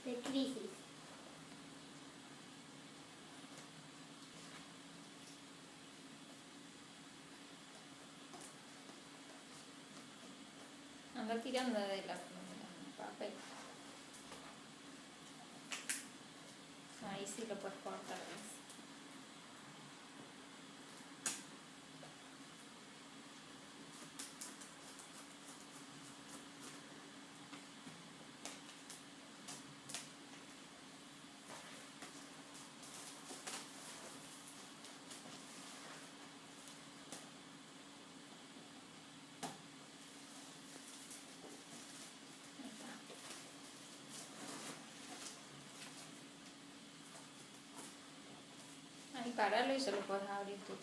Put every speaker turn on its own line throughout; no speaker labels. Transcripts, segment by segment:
de crisis.
Anda tirando de la papel. Ahí sí lo puedes cortar. ¿Ves? Ahí paralo y se lo puedes abrir tú.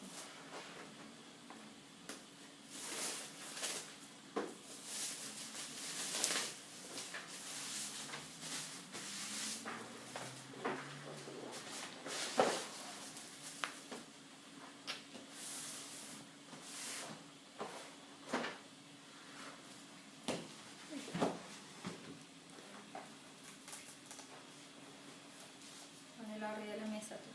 Ponelo arriba de la mesa tú.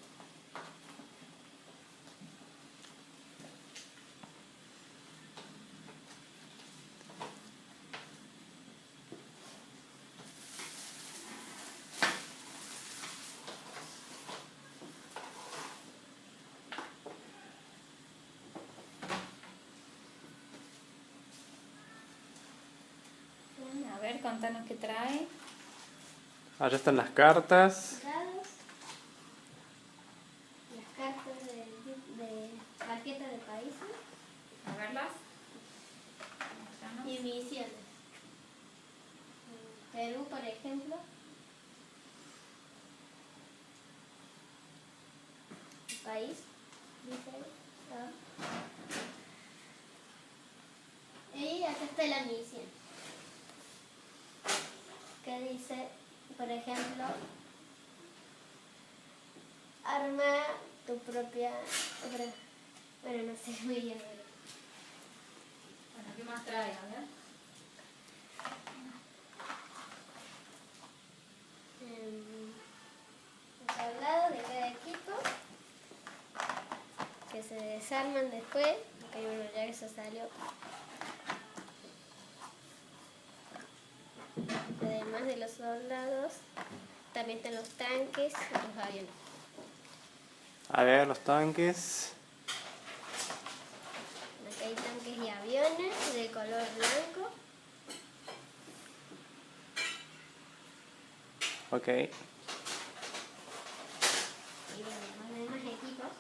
A ver, contanos qué trae.
Allá están las cartas.
Dados, las cartas de tarjeta de países
A verlas.
y misiones. Perú, por ejemplo. País, dice ahí. Y acá está la misión. Que dice, por ejemplo, arma tu propia... Bueno, no sé muy bien.
Bueno, ¿qué más trae? A ver.
Los soldados de cada equipo que se desarman después. Ok, bueno, ya eso salió. Además de los soldados, también están los tanques y los aviones.
A ver, los tanques.
Acá hay tanques y aviones de color blanco.
Ok.
Y bueno, más demás equipos.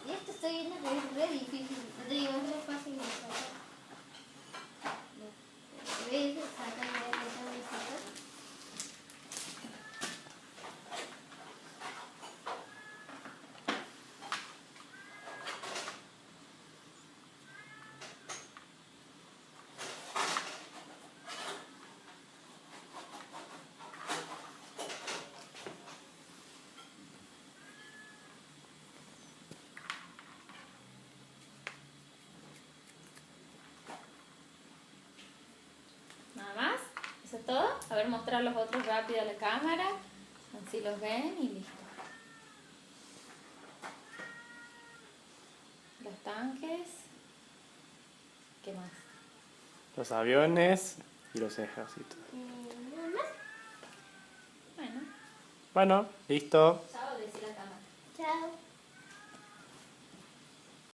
Y esto estoy viendo que es re difícil. Digo, es re fácil de sacar. ¿Ves? Sacar y ver qué tengo que sacar.
Nada más. ¿Eso es todo? A ver, mostrar los otros rápido a la cámara. Así los ven y listo. Los tanques. ¿Qué más?
Los aviones y los ejércitos.
Nada más.
Bueno.
Bueno, listo.
Chao, decir la cámara.
Chao.